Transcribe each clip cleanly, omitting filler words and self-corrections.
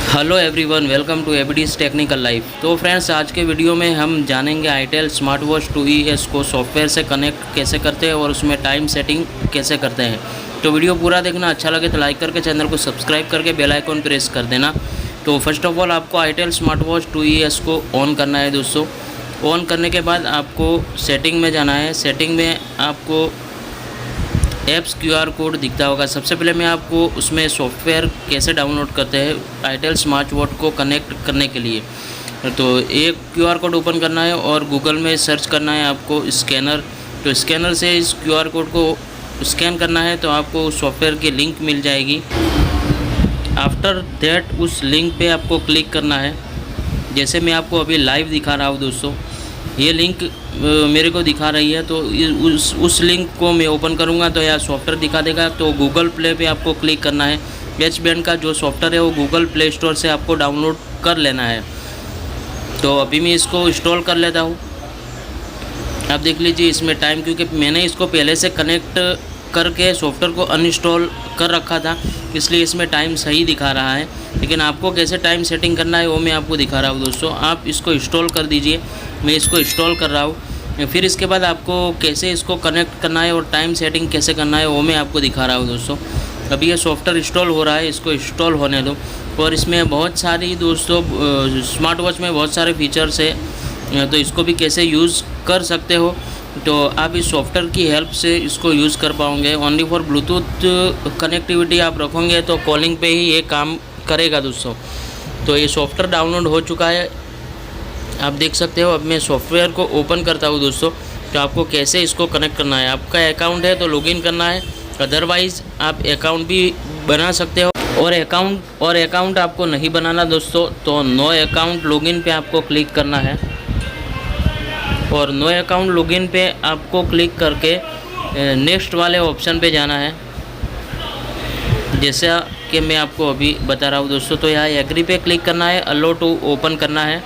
Hello everyone, welcome to ABD's technical life. तो friends, आज के वीडियो में हम जानेंगे आईटेल स्मार्ट वॉच 2ES को सॉफ्टवेयर से कनेक्ट कैसे करते हैं और उसमें टाइम सेटिंग कैसे करते हैं। तो वीडियो पूरा देखना, अच्छा लगे तो लाइक करके चैनल को सब्सक्राइब करके बेल आइकॉन प्रेस कर देना। तो फर्स्ट ऑफ ऑल आपको आईटेल स्मार्ट वॉच 2ES को ऑन करना है दोस्तों। ऑन करने के बाद आपको सेटिंग में जाना है। सेटिंग में आपको ऐप्स QR कोड दिखता होगा। सबसे पहले मैं आपको उसमें सॉफ्टवेयर कैसे डाउनलोड करते हैं आईटेल स्मार्ट वॉच को कनेक्ट करने के लिए। तो एक QR कोड ओपन करना है और गूगल में सर्च करना है आपको स्कैनर। तो स्कैनर से इस QR कोड को स्कैन करना है तो आपको सॉफ्टवेयर की लिंक मिल जाएगी। आफ्टर दैट उस लिंक पे आपको क्लिक करना है। जैसे मैं आपको अभी लाइव दिखा रहा हूँ दोस्तों, ये लिंक मेरे को दिखा रही है। तो उस लिंक को मैं ओपन करूँगा तो यहाँ सॉफ्टवेयर दिखा देगा। तो गूगल प्ले पे आपको क्लिक करना है। एच बैंड का जो सॉफ्टवेयर है वो गूगल प्ले स्टोर से आपको डाउनलोड कर लेना है। तो अभी मैं इसको इंस्टॉल कर लेता हूँ। आप देख लीजिए इसमें टाइम, क्योंकि मैंने इसको पहले से कनेक्ट करके सॉफ्टवेयर को अनइंस्टॉल कर रखा था, इसलिए इसमें टाइम सही दिखा रहा है। लेकिन आपको कैसे टाइम सेटिंग करना है वो मैं आपको दिखा रहा हूँ दोस्तों। आप इसको इंस्टॉल कर दीजिए। मैं इसको इंस्टॉल कर रहा हूँ। फिर इसके बाद आपको कैसे इसको कनेक्ट करना है और टाइम सेटिंग कैसे करना है वो मैं आपको दिखा रहा हूँ दोस्तों। अभी ये सॉफ्टवेयर इंस्टॉल हो रहा है, इसको इंस्टॉल होने दो। और इसमें बहुत सारी दोस्तों स्मार्ट वॉच में बहुत सारे फीचर्स है, तो इसको भी कैसे यूज़ कर सकते हो। तो आप इस सॉफ्टवेयर की हेल्प से इसको यूज़ कर पाओगे। ओनली फॉर ब्लूटूथ कनेक्टिविटी आप रखोगे तो कॉलिंग पे ही ये काम करेगा दोस्तों। तो ये सॉफ्टवेयर डाउनलोड हो चुका है, आप देख सकते हो। अब मैं सॉफ्टवेयर को ओपन करता हूँ दोस्तों। तो आपको कैसे इसको कनेक्ट करना है, आपका अकाउंट है तो लॉगिन करना है, अदरवाइज़ आप अकाउंट भी बना सकते हो। और अकाउंट आपको नहीं बनाना दोस्तों तो नो अकाउंट लॉगिन पे आपको क्लिक करना है। और नो अकाउंट लॉगिन पे आपको क्लिक करके नेक्स्ट वाले ऑप्शन पे जाना है, जैसा कि मैं आपको अभी बता रहा हूँ दोस्तों। तो यहाँ एग्री पे क्लिक करना है, अलो टू ओपन करना है।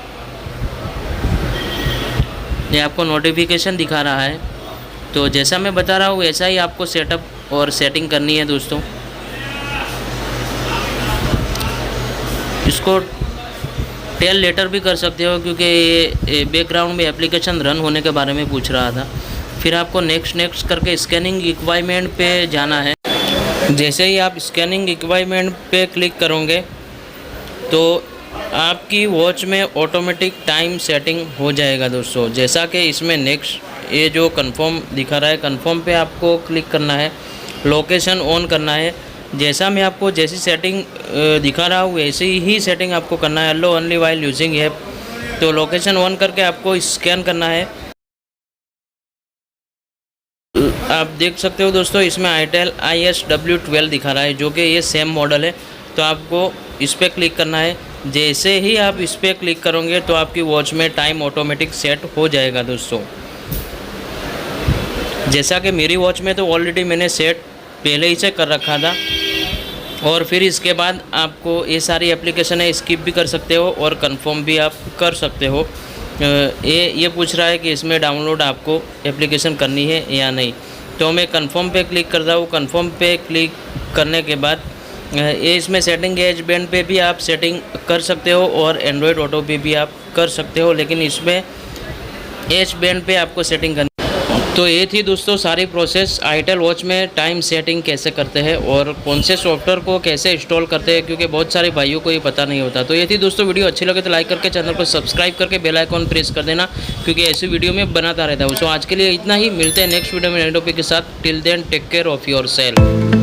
ये आपको नोटिफिकेशन दिखा रहा है। तो जैसा मैं बता रहा हूँ वैसा ही आपको सेटअप और सेटिंग करनी है दोस्तों। इसको टेल लेटर भी कर सकते हो, क्योंकि ये बैकग्राउंड में एप्लीकेशन रन होने के बारे में पूछ रहा था। फिर आपको नेक्स्ट करके स्कैनिंग इक्वाइपमेंट पे जाना है। जैसे ही आप स्कैनिंग इक्वाइपमेंट पे क्लिक करोगे तो आपकी वॉच में ऑटोमेटिक टाइम सेटिंग हो जाएगा दोस्तों। जैसा कि इसमें नेक्स्ट ये जो कंफर्म दिखा रहा है, कंफर्म पे आपको क्लिक करना है, लोकेशन ऑन करना है। जैसा मैं आपको जैसी सेटिंग दिखा रहा हूँ वैसी ही सेटिंग आपको करना है। अलो ओनली वाइल यूजिंग ऐप। तो लोकेशन ऑन करके आपको स्कैन करना है। आप देख सकते हो दोस्तों इसमें आईटेल ISW12 दिखा रहा है, जो कि ये सेम मॉडल है। तो आपको इस पर क्लिक करना है। जैसे ही आप इस पर क्लिक करोगे तो आपकी वॉच में टाइम ऑटोमेटिक सेट हो जाएगा दोस्तों। जैसा कि मेरी वॉच में तो ऑलरेडी मैंने सेट पहले ही से कर रखा था। और फिर इसके बाद आपको ये सारी एप्लीकेशन है स्किप भी कर सकते हो और कंफर्म भी आप कर सकते हो। ये पूछ रहा है कि इसमें डाउनलोड आपको एप्लीकेशन करनी है या नहीं। तो मैं कंफर्म पे क्लिक करता हूँ। कंफर्म पे क्लिक करने के बाद ये इसमें सेटिंग एज बैंड पे भी आप सेटिंग कर सकते हो और एंड्रॉयड ऑटो पे भी आप कर सकते हो, लेकिन इसमें एज बैंड पे आपको सेटिंग करनी। तो ये थी दोस्तों सारी प्रोसेस आईटेल वॉच में टाइम सेटिंग कैसे करते हैं और कौन से सॉफ्टवेयर को कैसे इंस्टॉल करते हैं, क्योंकि बहुत सारे भाइयों को ये पता नहीं होता। तो ये थी दोस्तों वीडियो। अच्छी लगे तो लाइक करके चैनल को सब्सक्राइब करके बेल आइकॉन प्रेस कर देना, क्योंकि ऐसी वीडियो में बनाता रहता हूँ। सो आज के लिए इतना ही, मिलते हैं नेक्स्ट वीडियो में नए टॉपिक के साथ। Till then take care of your self.